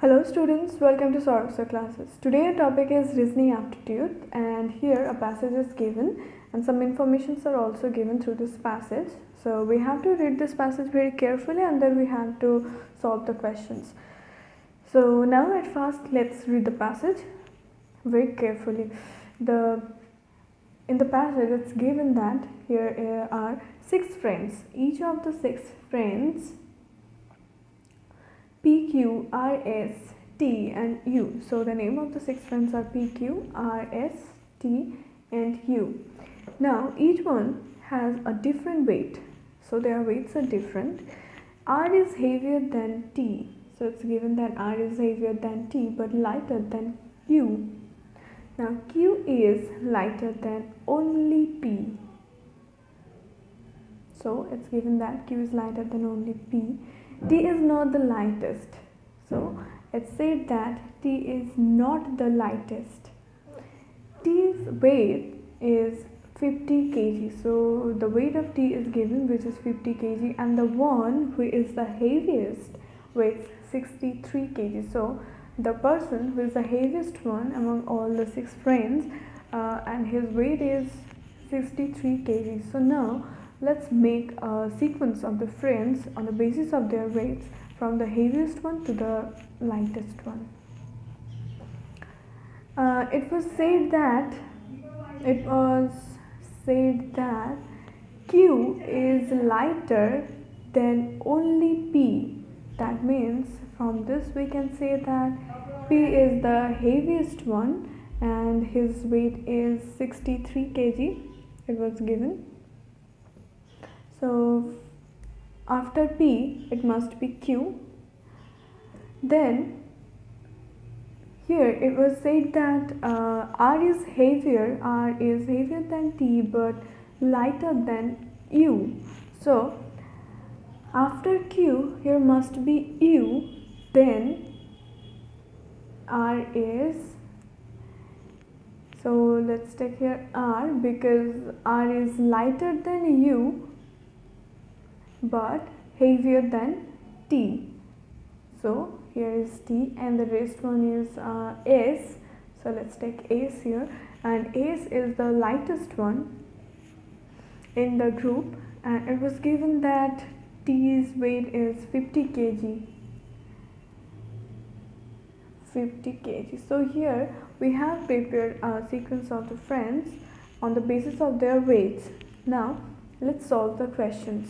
Hello students, welcome to Saurabh classes. Today our topic is reasoning aptitude, and here a passage is given and some informations are also given through this passage. So we have to read this passage very carefully and then we have to solve the questions. So now at first let's read the passage very carefully. In the passage it's given that here are 6 friends. Each of the 6 friends P, Q, R, S, T and U. So the name of the 6 friends are P, Q, R, S, T and U. Now each one has a different weight. So their weights are different. R is heavier than T. So it's given that R is heavier than T but lighter than Q. Now Q is lighter than only P. So it's given that Q is lighter than only P. T is not the lightest. So it's said that T is not the lightest. T's weight is 50 kg. So the weight of T is given, which is 50 kg, and the one who is the heaviest weighs 63 kg. So the person who is the heaviest one among all the 6 friends and his weight is 63 kg. So now let's make a sequence of the friends on the basis of their weights from the heaviest one to the lightest one. It was said that Q is lighter than only P. That means from this we can say that P is the heaviest one and his weight is 63 kg. It was given. So after P it must be Q. Then here it was said that R is heavier than T but lighter than U. So after Q here must be U, then R is, so let's take here R because R is lighter than U but heavier than T. So here is T and the rest one is S. So let's take S here, and S is the lightest one in the group, and it was given that T's weight is 50 kg. 50 kg. So here we have prepared a sequence of the friends on the basis of their weights. Now let's solve the questions.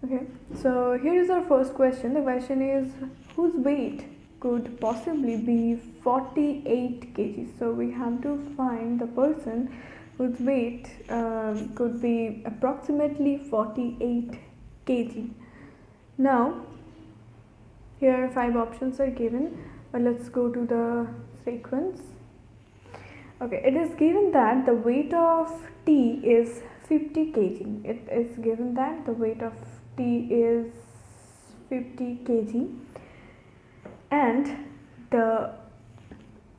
Okay, so here is our first question. The question is, whose weight could possibly be 48 kg? So we have to find the person whose weight could be approximately 48 kg. Now here 5 options are given, but let's go to the sequence. Okay, it is given that the weight of T is 50 kg. It is given that the weight of T is 50 kg and the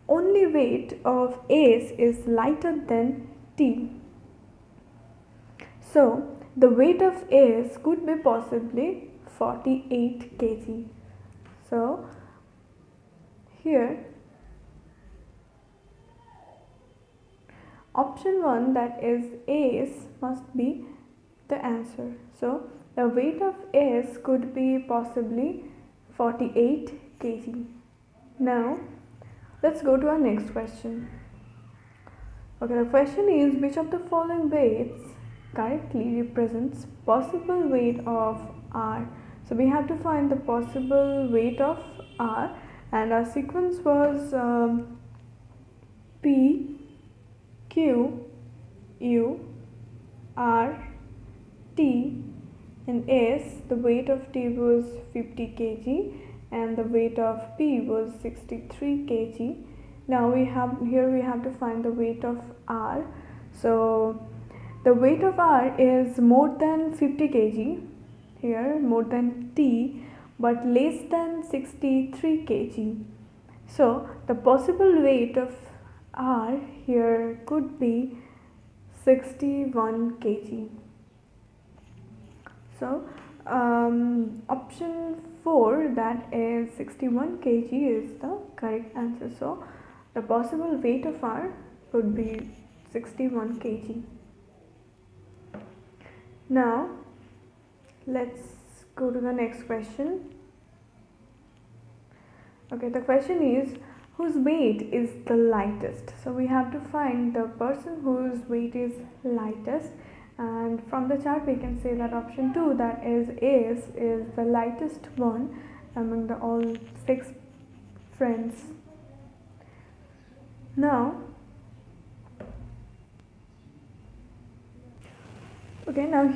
only weight of S is lighter than T. So the weight of S could be possibly 48 kg. So here option 1, that is S, must be the answer. So the weight of S could be possibly 48 kg. Now let's go to our next question. Okay, the question is, which of the following weights correctly represents possible weight of R? So we have to find the possible weight of R, and our sequence was P, Q, U, R, T and S. The weight of T was 50 kg and the weight of P was 63 kg. Now we have to find the weight of R. So the weight of R is more than 50 kg, here more than T, but less than 63 kg. So the possible weight of R here could be 61 kg. So Option 4, that is 61 kg, is the correct answer. So the possible weight of R would be 61 kg. Now let's go to the next question. Okay, the question is, whose weight is the lightest? So we have to find the person whose weight is lightest, and from the chart we can say that option 2, that is the lightest one among the all 6 friends. Now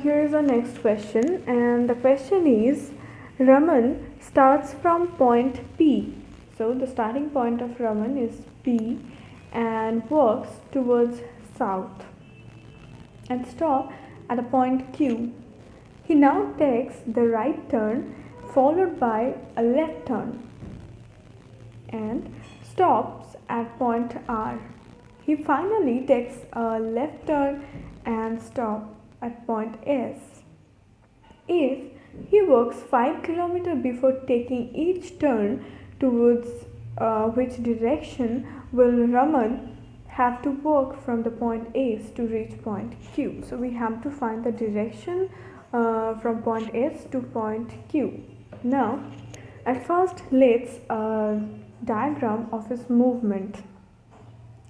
here is our next question, and the question is, Raman starts from point P. So the starting point of Raman is P and walks towards south and stop at a point Q. He now takes the right turn followed by a left turn and stops at point R. He finally takes a left turn and stops at point S. If he walks 5 km before taking each turn, towards which direction will Raman have to walk from the point S to reach point Q? So we have to find the direction from point S to point Q. Now at first let's diagram of his movement.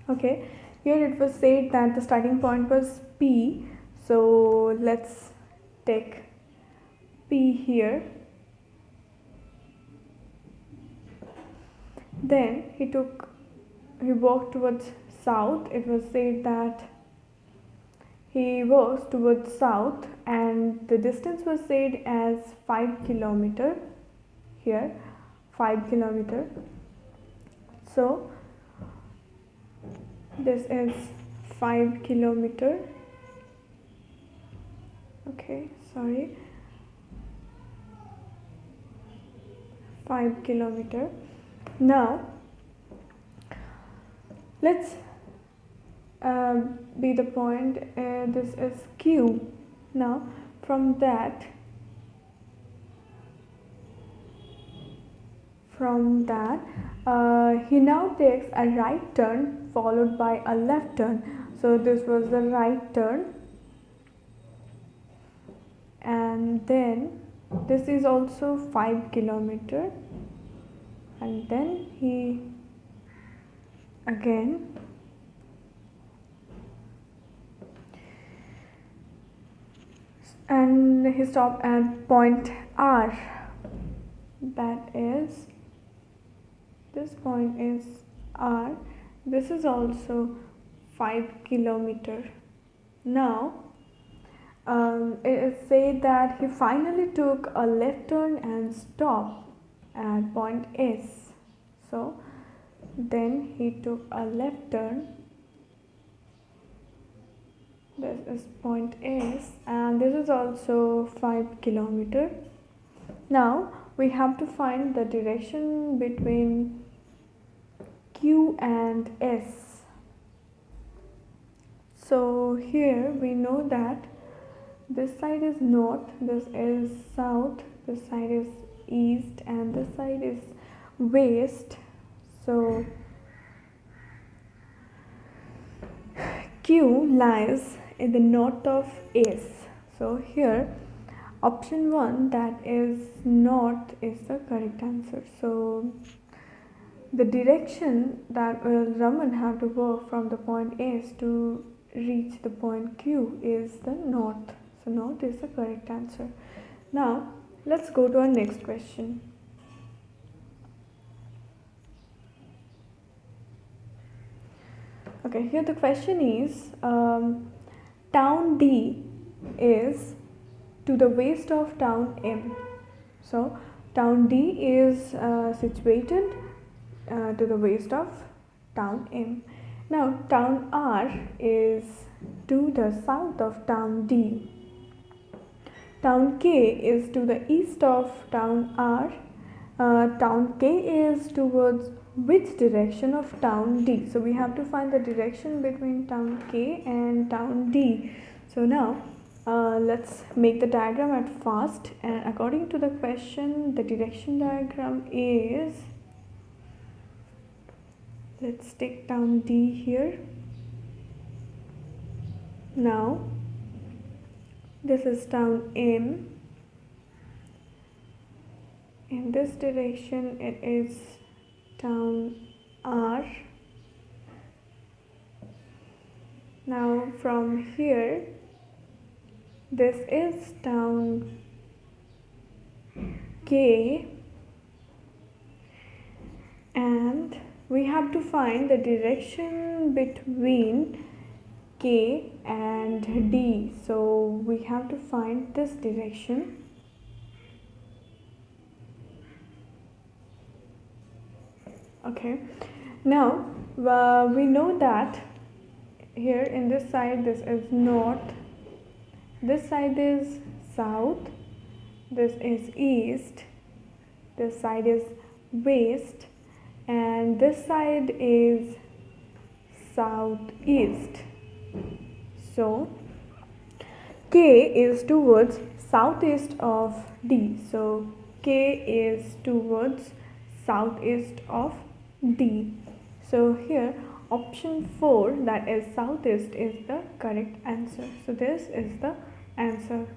Okay, here it was said that the starting point was P, so let's take P here. Then he walked towards south. It was said that he walks towards south and the distance was said as 5 km. Here 5 km. So this is 5 km. Okay, sorry, 5 km. Now let's be the point, this is Q. Now from that he now takes a right turn followed by a left turn. So this was the right turn, and then this is also 5 km, and then he again and he stopped at point R. That is, this point is R. This is also 5 km. Now it is said that he finally took a left turn and stopped at point S. So then he took a left turn. This is point S and this is also 5 km. Now we have to find the direction between Q and S. So here we know that this side is north, this is south, this side is east, and this side is west. So Q lies in the north of S. So here option 1, that is north, is the correct answer. So the direction that will Raman have to walk from the point S to reach the point Q is the north. So north is the correct answer. Now let's go to our next question. Okay, here the question is, town D is to the west of town M. So town D is situated to the west of town M. Now town R is to the south of town D. Town K is to the east of town R. Town K is towards which direction of town D? So we have to find the direction between town K and town D. So now Let's make the diagram at first, and according to the question, the direction diagram is, let's take down D here. Now this is down M. In this direction it is down R. Now from here this is down K, and we have to find the direction between K and D. So we have to find this direction. Okay, now we know that here in this side this is north, this side is south, this is east, this side is west, and this side is southeast. So K is towards southeast of D. So K is towards southeast of D. So here option 4, that is southeast, is the correct answer. So this is the answer.